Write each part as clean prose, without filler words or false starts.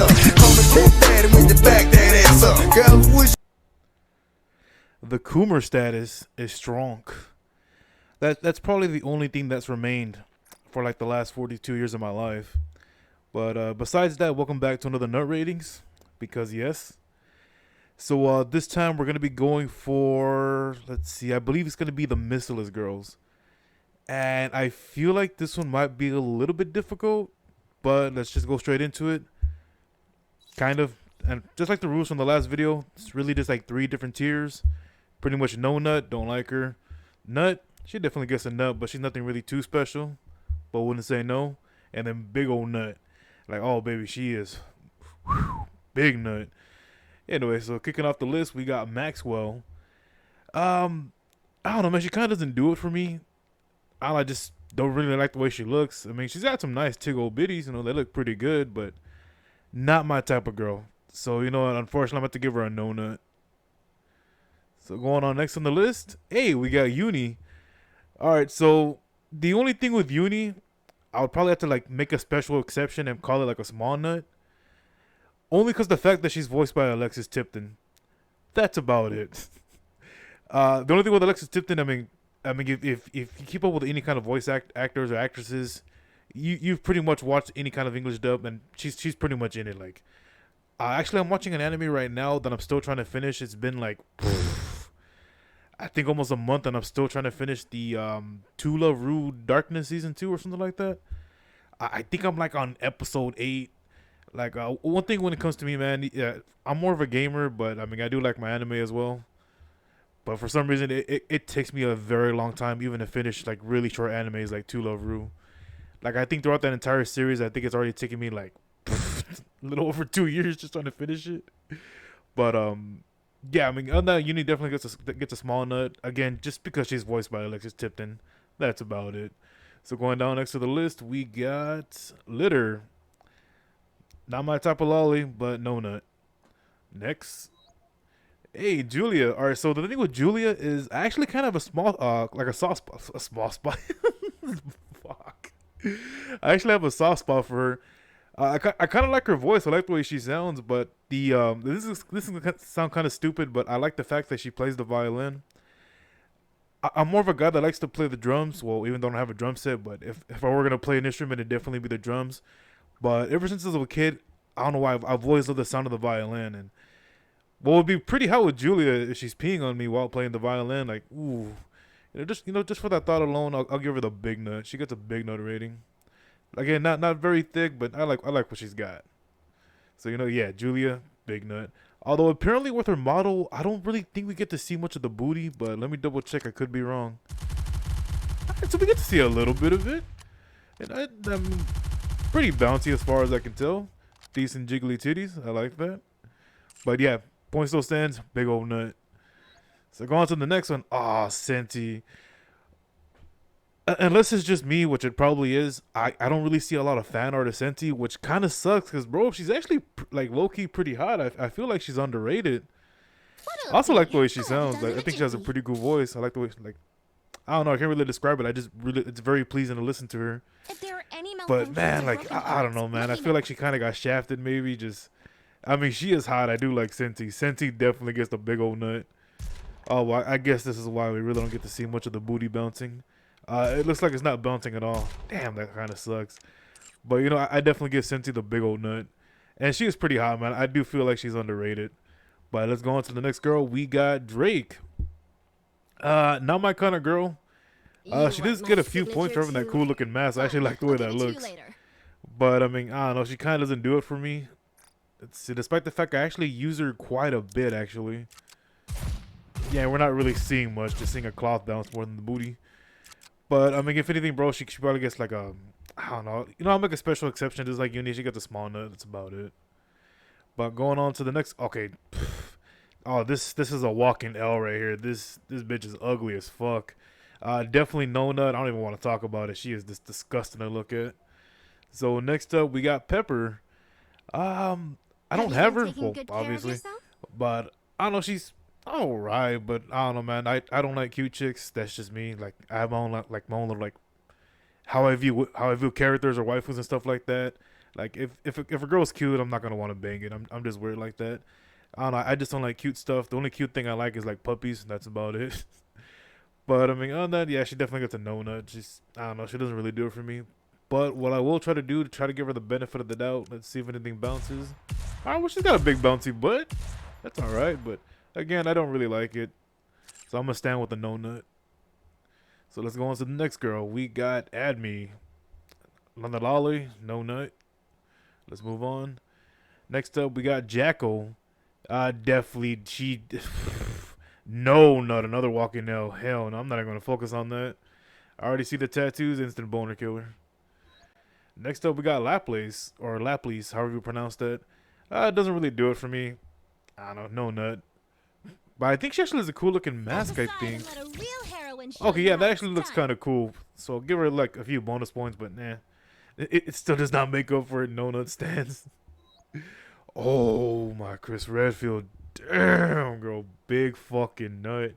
up. Gonna take that and make the back that ass up. Girl, wish. The Coomer status is strong. That's probably the only thing that's remained for like the last 42 years of my life. But besides that, welcome back to another Nut Ratings. Because yes. So this time we're going to be going for, let's see, I believe it's going to be the Missilis girls. And I feel like this one might be a little bit difficult, but let's just go straight into it. Kind of. And just like the rules from the last video, it's really just like 3 different tiers. Pretty much no nut, don't like her. Nut, she definitely gets a nut, but she's nothing really too special. But wouldn't say no. And then big old nut. Like, oh baby, she is big nut. Anyway, so kicking off the list, we got Maxwell. I don't know, man. She kind of doesn't do it for me. I just don't really like the way she looks. I mean, she's got some nice tig old bitties. You know, they look pretty good, but not my type of girl. So, you know what? Unfortunately, I'm going to have to give her a no nut. So, going on next on the list, hey, we got Uni. All right, so the only thing with Uni, I would probably have to like make a special exception and call it like a small nut. Only because the fact that she's voiced by Alexis Tipton. That's about it. The only thing with Alexis Tipton, I mean, if you keep up with any kind of voice actors or actresses, you've pretty much watched any kind of English dub, and she's pretty much in it. Like, actually, I'm watching an anime right now that I'm still trying to finish. It's been like, I think almost a month, and I'm still trying to finish the Tula Rue Darkness season 2 or something like that. I think I'm like on episode 8. Like, one thing when it comes to me, man, yeah, I'm more of a gamer, but I mean, I do like my anime as well. But for some reason, it takes me a very long time even to finish like really short animes like To Love Ru. Like, I think throughout that entire series, I think it's already taken me like a little over 2 years just trying to finish it. But yeah, I mean, on that, Uni definitely gets a small nut again, just because she's voiced by Alexis Tipton. That's about it. So going down next to the list, we got Litter. Not my type of lolly, but no nut. Next. Hey, Julia. All right, so the thing with Julia is actually kind of a small, like a soft spot. A small spot. Fuck. I actually have a soft spot for her. I kind of like her voice. I like the way she sounds, but this is gonna sound kind of stupid, but I like the fact that she plays the violin. I'm more of a guy that likes to play the drums. Well, even though I don't have a drum set, but if I were gonna play an instrument, it'd definitely be the drums. But ever since I was a kid, I don't know why I've always loved the sound of the violin. And what would be pretty hot with Julia if she's peeing on me while playing the violin. Like, ooh, just for that thought alone, I'll give her the big nut. She gets a big nut rating. Again, not very thick, but I like what she's got. So yeah, Julia, big nut. Although apparently with her model, I don't really think we get to see much of the booty. But let me double check. I could be wrong. Alright, so we get to see a little bit of it, and I'm pretty bouncy as far as I can tell. Decent jiggly titties. I like that. But yeah, point still stands. Big old nut. So going on to the next one. Ah, Senti. Unless it's just me, which it probably is, I don't really see a lot of fan art of Senti, which kind of sucks because, bro, she's actually like low-key pretty hot. I feel like she's underrated. I also like the way she sounds. Like, I think she has a pretty good voice. I like the way, like, I don't know, I can't really describe it. It's very pleasing to listen to her. But man, like, I don't know, man. I feel like she kind of got shafted maybe. I mean, she is hot. I do like Senti. Senti definitely gets the big old nut. Oh, well, I guess this is why we really don't get to see much of the booty bouncing. It looks like it's not bouncing at all. Damn, that kind of sucks. But, I definitely give Senti the big old nut. And she is pretty hot, man. I do feel like she's underrated. But let's go on to the next girl. We got Drake. Not my kind of girl. She does get a few points for having that cool looking mask. I actually like the way that looks. But I mean, I don't know. She kind of doesn't do it for me. Despite the fact I actually use her quite a bit, actually. Yeah, we're not really seeing much. Just seeing a cloth bounce more than the booty. But I mean, if anything, bro, she probably gets like a, I don't know. I'll make a special exception. Just like Uni, she gets a small nut. That's about it. But going on to the next. Okay. Oh, this is a walking L right here. This bitch is ugly as fuck. Definitely no nut. I don't even want to talk about it. She is just disgusting to look at. So next up we got Pepper. I don't have her, well, obviously, but I don't know. She's alright, but I don't know, man. I don't like cute chicks. That's just me. Like, I have my own like my own little, like, how I view characters or waifus and stuff like that. Like if a girl's cute, I'm not gonna want to bang it. I'm just weird like that. I don't know. I just don't like cute stuff. The only cute thing I like is like puppies. That's about it. But I mean, other than that, yeah, she definitely gets a no nut. She's I don't know. She doesn't really do it for me. But what I will try to do to try to give her the benefit of the doubt. Let's see if anything bounces. All right, well, she's got a big bouncy butt. That's all right. But again, I don't really like it. So I'm gonna stand with the no nut. So let's go on to the next girl. We got Admi. Lolly, no nut. Let's move on. Next up, we got Jackal. Definitely, she... no nut, another walking nail. Hell no, I'm not even going to focus on that. I already see the tattoos, instant boner killer. Next up, we got Laplace, or Laplis, however you pronounce that. It doesn't really do it for me. I don't know, no nut. But I think she actually has a cool looking mask, I think. Okay, yeah, that actually looks kind of cool. So I'll give her like a few bonus points, but nah. It still does not make up for it. No nut stands. Oh my, Chris Redfield. Damn, girl. Big fucking nut.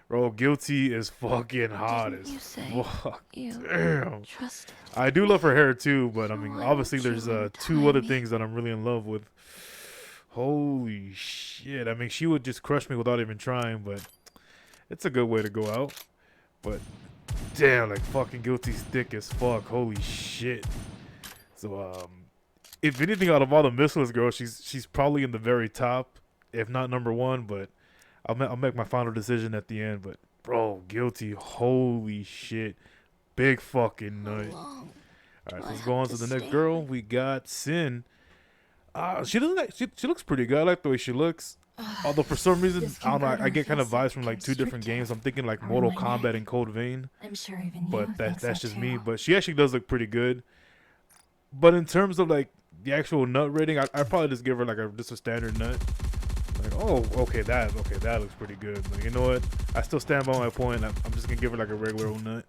Bro, Guilty is fucking hot as fuck. Damn. I do love her hair too, but I mean, obviously there's two other things that I'm really in love with. Holy shit. I mean, she would just crush me without even trying, but it's a good way to go out. But damn, like fucking Guilty's thick as fuck. Holy shit. So if anything, out of all the Missilis girls, she's probably in the very top, if not number one. But I'll make my final decision at the end. But bro, Guilty, holy shit, big fucking nut. All right, so let's go on to the next girl. We got Sin. She doesn't. She looks pretty good. I like the way she looks. Although for some reason, I don't know, I get kind of vibes from like two different games. I'm thinking like Mortal Kombat and Code Vein. I'm sure even but that's just me. But she actually does look pretty good. But in terms of like the actual nut rating, I probably just give her like just a standard nut. Like, oh, okay, that looks pretty good. But you know what? I still stand by my point. I'm just gonna give her like a regular old nut.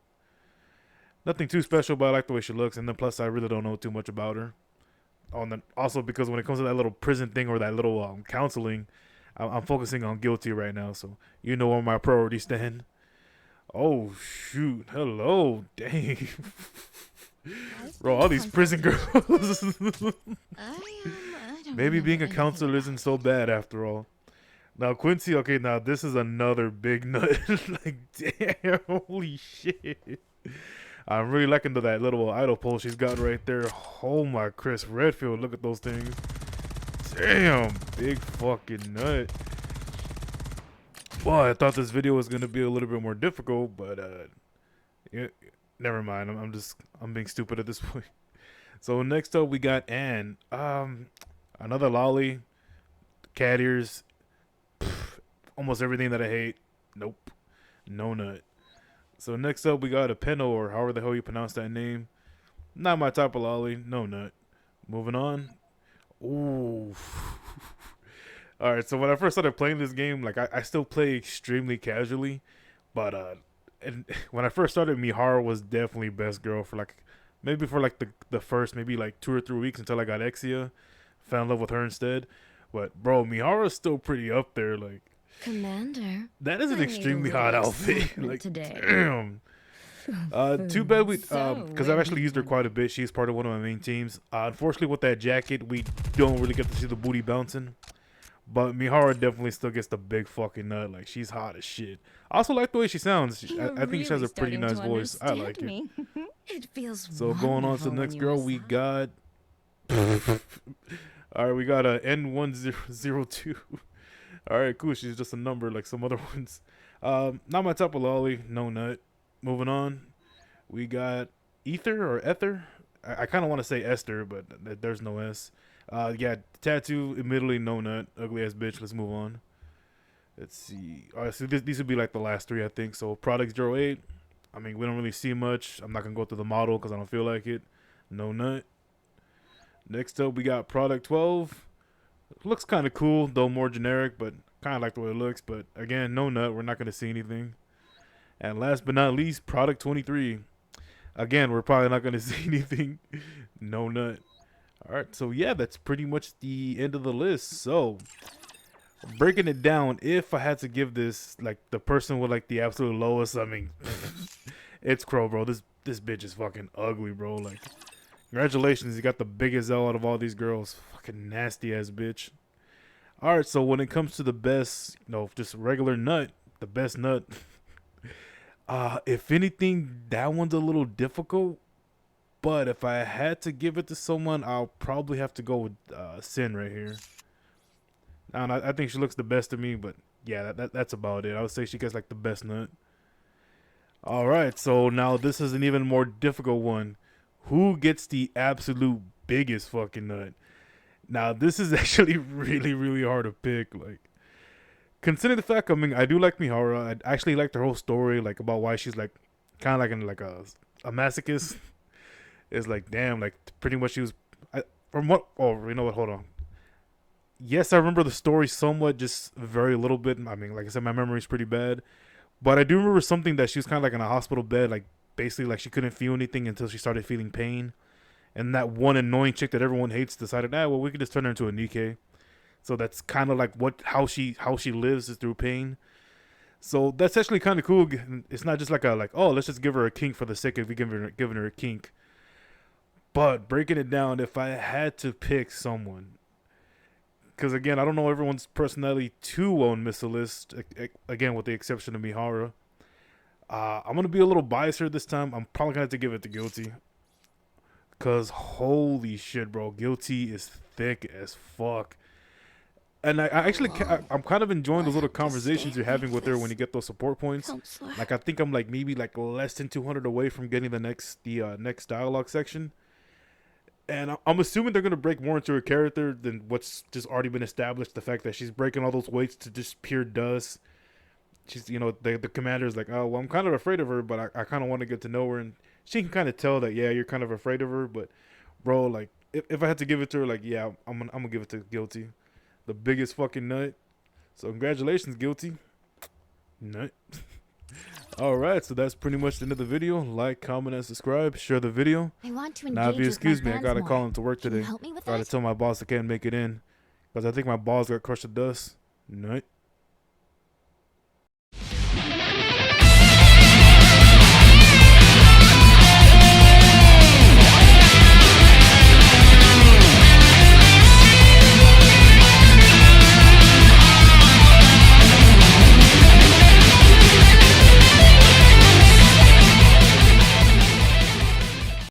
Nothing too special, but I like the way she looks. And then plus, I really don't know too much about her. Also because when it comes to that little prison thing or that little counseling, I'm focusing on Guilty right now, so you know where my priorities stand. Oh shoot! Hello, dang, bro, all these prison girls. Maybe being a counselor isn't so bad after all. Now Quincy, okay, now this is another big nut. Like, damn, holy shit! I'm really liking that little idol pole she's got right there. Oh my, Chris Redfield, look at those things. Damn, big fucking nut. Well, I thought this video was gonna be a little bit more difficult, but yeah, never mind. I'm being stupid at this point. So next up we got Anne. Another lolly, cat ears, almost everything that I hate. Nope, no nut. So next up we got a Penno, or however the hell you pronounce that name. Not my type of lolly, no nut. Moving on. Ooh. All right, so when I first started playing this game, like I still play extremely casually, but and when I first started, Mihara was definitely best girl for like maybe for like the first maybe like 2 or 3 weeks until I got Exia, fell in love with her instead. But bro, Mihara's still pretty up there. Like, Commander, that is an extremely hot outfit. Like, today. Damn. Too bad we because I've actually used her quite a bit. She's part of one of my main teams. Unfortunately, with that jacket, we don't really get to see the booty bouncing. But Mihara definitely still gets the big fucking nut. Like, she's hot as shit. I also like the way she sounds. I think she has a pretty nice voice. I like it. It feels so going on to the next girl, we got. All right, we got a N102. All right, cool. She's just a number like some other ones. Not my type of lolly. No nut. Moving on, we got Ether or Ether. I kind of want to say Esther, but there's no S. Yeah, tattoo, admittedly no nut, ugly ass bitch. Let's move on. Let's see. All right, so these would be like the last three, I think. So Product 08. I mean, we don't really see much. I'm not gonna go through the model because I don't feel like it. No nut. Next up, we got Product 12. Looks kind of cool, though more generic, but kind of like the way it looks. But again, no nut. We're not gonna see anything. And last but not least, Product 23. Again, we're probably not going to see anything. No nut. All right, so yeah, that's pretty much the end of the list. So, breaking it down, if I had to give this, like, the person with, like, the absolute lowest, I mean, it's Crow, bro. This bitch is fucking ugly, bro. Like, Congratulations, you got the biggest L out of all these girls. Fucking nasty ass bitch. Alright, so when it comes to the best, just regular nut, the best nut. If anything, that one's a little difficult. But if I had to give it to someone, I'll probably have to go with Sin right here. And I think she looks the best to me, but yeah, that's about it. I would say she gets like the best nut. Alright, so now this is an even more difficult one. Who gets the absolute biggest fucking nut? Now this is actually really, really hard to pick. Like, considering the fact, I mean, I do like Mihara. I actually liked her whole story, like about why she's like kind of like a masochist. It's like, damn, like pretty much she was. From what? Oh, you know what? Hold on. Yes, I remember the story somewhat, just very little bit. I mean, like I said, my memory's pretty bad. But I do remember something that she was kind of like in a hospital bed, like basically like she couldn't feel anything until she started feeling pain. And that one annoying chick that everyone hates decided, well, we could just turn her into a Nikke. So that's kind of like how she lives is through pain. So that's actually kind of cool. It's not just like oh, let's just give her a kink for the sake of giving her a kink. But breaking it down, if I had to pick someone, because again, I don't know everyone's personality too well in Missilis, again, with the exception of Mihara. I'm going to be a little biased here this time. I'm probably going to have to give it to Guilty. Because holy shit, bro. Guilty is thick as fuck. And I'm kind of enjoying those little conversations you're having with her when you get those support points. Like, I think I'm like maybe like less than 200 away from getting the next dialogue section. And I'm assuming they're going to break more into her character than what's just already been established. The fact that she's breaking all those weights to just pure dust. She's, the commander's like, oh, well, I'm kind of afraid of her, but I kind of want to get to know her. And she can kind of tell that, yeah, you're kind of afraid of her. But, bro, like, if I had to give it to her, like, yeah, I'm gonna give it to Guilty. The biggest fucking nut. So, congratulations, Guilty. Nut. Alright, so that's pretty much the end of the video. Like, comment, and subscribe. Share the video. I want to engage Now, if you excuse me, I gotta more. call into work Can today. you help me with Gotta that? tell my boss I can't make it in. Because I think my balls got crushed to dust. Nut.